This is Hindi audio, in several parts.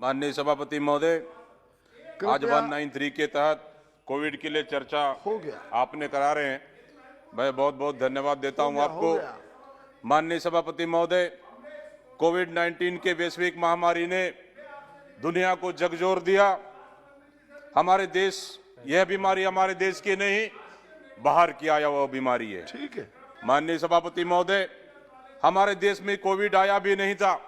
माननीय सभापति महोदय, आज 193 के तहत कोविड के लिए चर्चा हो गया, आपने करा रहे हैं। मैं बहुत बहुत धन्यवाद देता हूं आपको। माननीय सभापति महोदय, कोविड-19 के वैश्विक महामारी ने दुनिया को झकझोर दिया। हमारे देश, यह बीमारी हमारे देश की नहीं, बाहर की आया हुआ बीमारी है। ठीक है। माननीय सभापति महोदय, हमारे देश में कोविड आया भी नहीं था,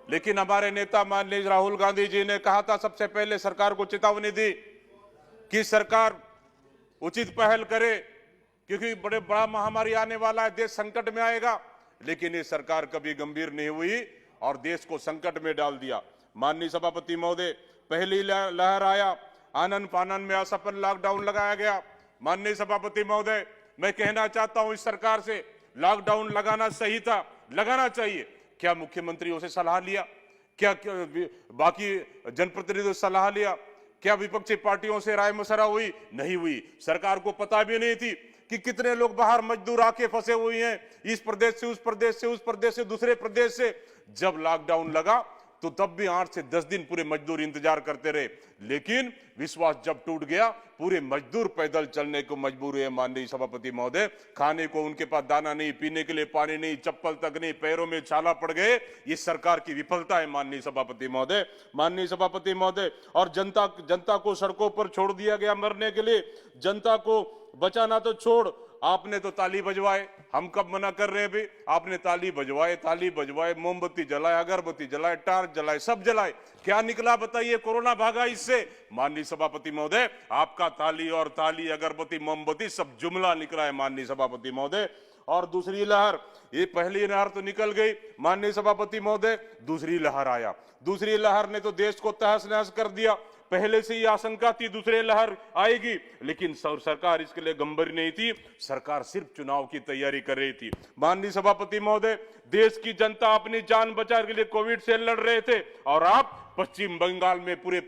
लेकिन हमारे नेता माननीय राहुल गांधी जी ने कहा था, सबसे पहले सरकार को चेतावनी दी कि सरकार उचित पहल करे, क्योंकि बड़ा महामारी आने वाला है, देश संकट में आएगा। लेकिन ये सरकार कभी गंभीर नहीं हुई और देश को संकट में डाल दिया। माननीय सभापति महोदय, पहली लहर आया, आनन फानन में असफल लॉकडाउन लगाया गया। माननीय सभापति महोदय, मैं कहना चाहता हूं इस सरकार से, लॉकडाउन लगाना सही था, लगाना चाहिए। क्या मुख्यमंत्रियों से सलाह लिया? क्या बाकी जनप्रतिनिधियों से सलाह लिया? क्या विपक्षी पार्टियों से राय मशवरा हुई? नहीं हुई। सरकार को पता भी नहीं थी कि कितने लोग बाहर मजदूर आके फंसे हुए हैं, इस प्रदेश से उस प्रदेश से, उस प्रदेश से दूसरे प्रदेश से। जब लॉकडाउन लगा तो तब भी 8 से 10 दिन पूरे मजदूर इंतजार करते रहे, लेकिन विश्वास जब टूट गया, पूरे मजदूर पैदल चलने को मजबूर हुए। माननीय सभापति महोदय, खाने को उनके पास दाना नहीं, पीने के लिए पानी नहीं, चप्पल तक नहीं, पैरों में छाला पड़ गए। ये सरकार की विफलता है माननीय सभापति महोदय। माननीय सभापति महोदय, और जनता को सड़कों पर छोड़ दिया गया मरने के लिए। जनता को बचाना तो छोड़, आपने तो ताली बजवाए। हम कब मना कर रहे हैं भी? आपने ताली बजवाए, मोमबत्ती जलाए, अगरबत्ती जलाए, टार्च जलाए, सब जलाए। क्या निकला बताइए? कोरोना भागा इससे। माननीय सभापति महोदय, आपका ताली और ताली, अगरबत्ती, मोमबत्ती सब जुमला निकला है माननीय सभापति महोदय। और दूसरी लहर, ये पहली लहर तो निकल गई माननीय सभापति महोदय, दूसरी लहर आया। दूसरी लहर ने तो देश को तहस नहस कर दिया। पहले से ही आशंका थी दूसरी लहर आएगी, लेकिन सरकार इसके लिए गंभीर नहीं थी। सरकार सिर्फ चुनाव की तैयारी कर रही थी। माननीय सभापति महोदय, देश की जनता अपनी जान बचाने के लिए कोविड से लड़ रहे थे, और आप पश्चिम बंगाल में पूरे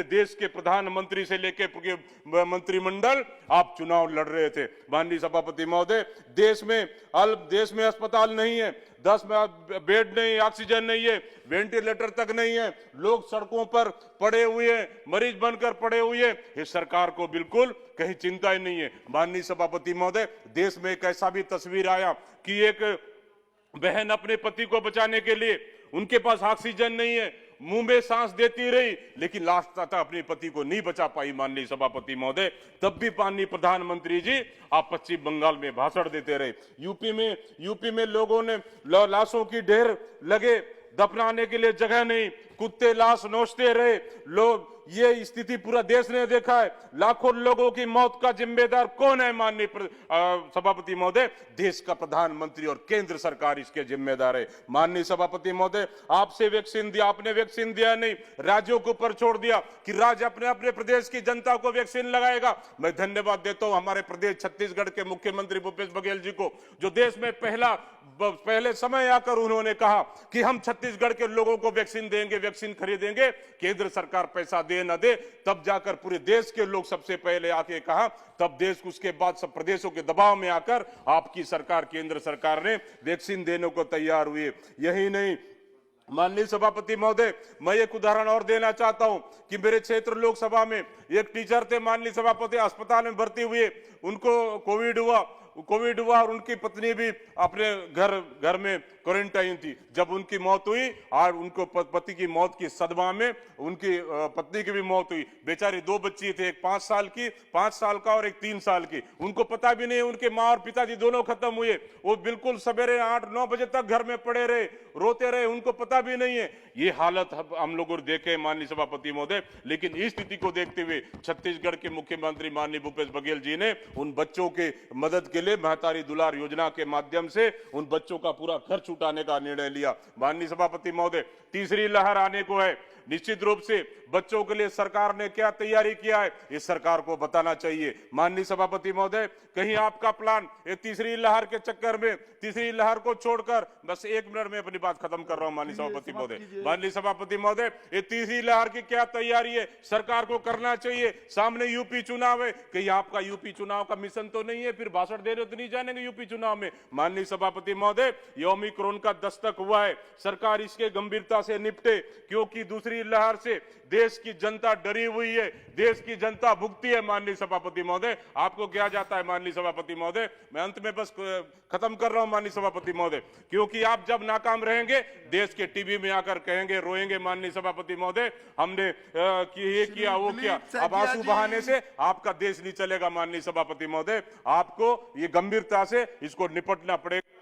देश के प्रधानमंत्री से लेकर मंत्रिमंडल, आप चुनाव लड़ रहे थे। माननीय सभापति महोदय, देश में अस्पताल नहीं है, 10 बेड नहीं, ऑक्सीजन नहीं है, वेंटिलेटर तक नहीं है, लोग सड़कों पर पड़े हुए हैं, मरीज बनकर पड़े हुए हैं। इस सरकार को बिल्कुल कहीं चिंता ही नहीं है। माननीय सभापति महोदय, देश में एक ऐसा भी तस्वीर आया कि एक बहन अपने पति को बचाने के लिए, उनके पास ऑक्सीजन नहीं है, मुंह में सांस देती रही, लेकिन लास्ट तक अपने पति को नहीं बचा पाई। माननीय सभापति महोदय, तब भी माननीय प्रधानमंत्री जी आप पश्चिम बंगाल में भाषण देते रहे। यूपी में लोगों ने लाशों की ढेर लगे, दफनाने के लिए जगह नहीं, कुत्ते लाश नोचते रहे लोग। ये स्थिति पूरा देश ने देखा है। लाखों लोगों की मौत का जिम्मेदार कौन है? माननीय सभापति महोदय, देश का प्रधानमंत्री और केंद्र सरकार इसके जिम्मेदार है। माननीय सभापति महोदय, आपसे वैक्सीन दिया, आपने वैक्सीन दिया नहीं, राज्यों के ऊपर छोड़ दिया कि राज्य अपने अपने प्रदेश की जनता को वैक्सीन लगाएगा। मैं धन्यवाद देता हूं हमारे प्रदेश छत्तीसगढ़ के मुख्यमंत्री भूपेश बघेल जी को, जो देश में पहले समय आकर उन्होंने कहा कि हम छत्तीसगढ़ के लोगों को वैक्सीन देंगे, वैक्सीन खरीदेंगे, केंद्र सरकार पैसा दे न दे, तब जाकर पूरे देश के लोग सबसे पहले आके कहा, तब देश उसके बाद सब प्रदेशों के दबाव में आकर आपकी सरकार, केंद्र सरकार ने वैक्सीन देने को तैयार हुई। यही नहीं माननीय सभापति महोदय, मैं एक उदाहरण और देना चाहता हूं कि मेरे क्षेत्र लोकसभा में एक टीचर थे माननीय सभापति, अस्पताल में भर्ती हुए, उनको कोविड हुआ और उनकी पत्नी भी अपने घर में क्वारंटाइन थी। जब उनकी मौत हुई और उनको पति की मौत की सदमा में उनकी पत्नी की भी मौत हुई। बेचारी 2 बच्ची थे, एक 5 साल का और एक 3 साल की। उनको पता भी नहीं, उनके माँ और पिताजी दोनों खत्म हुए। वो बिल्कुल सवेरे 8-9 बजे तक घर में पड़े रहे, रोते रहे, उनको पता भी नहीं है। ये हालत हम लोगों ने देखे माननीय सभापति महोदय। लेकिन इस स्थिति को देखते हुए छत्तीसगढ़ के मुख्यमंत्री माननीय भूपेश बघेल जी ने उन बच्चों के मदद के लिए महतारी दुलार योजना के माध्यम से उन बच्चों का पूरा खर्च उठाने का निर्णय लिया। माननीय सभापति महोदय, तीसरी लहर आने को है। निश्चित रूप से बच्चों के लिए सरकार ने क्या तैयारी किया है, इस सरकार को बताना चाहिए। माननीय सभापति महोदय, कहीं आपका प्लान ये तीसरी लहर के चक्कर में, तीसरी लहर को छोड़कर, बस 1 मिनट में अपनी बात खत्म कर रहा हूं माननीय सभापति महोदय। माननीय सभापति महोदय, ये तीसरी लहर की क्या तैयारी है, सरकार को करना चाहिए। सामने यूपी चुनाव है, कहीं आपका यूपी चुनाव का मिशन तो नहीं है, फिर भाषण देने तो नहीं जानेंगे यूपी चुनाव में। माननीय सभापति महोदय, ये ओमिक्रॉन का दस्तक हुआ है, सरकार इसके गंभीरता से निपटे, क्योंकि दूसरी तीसरी लहर से देश की जनता डरी हुई है, देश की जनता भुगती है। माननीय सभापति महोदय, आपको क्या जाता है माननीय सभापति महोदय? मैं अंत में बस खत्म कर रहा हूं माननीय सभापति महोदय, क्योंकि आप जब नाकाम रहेंगे देश के टीवी में आकर कहेंगे, रोएंगे माननीय सभापति महोदय, हमने ये किया वो किया। अब आंसू बहाने से आपका देश नहीं चलेगा माननीय सभापति महोदय, आपको ये गंभीरता से इसको निपटना पड़ेगा।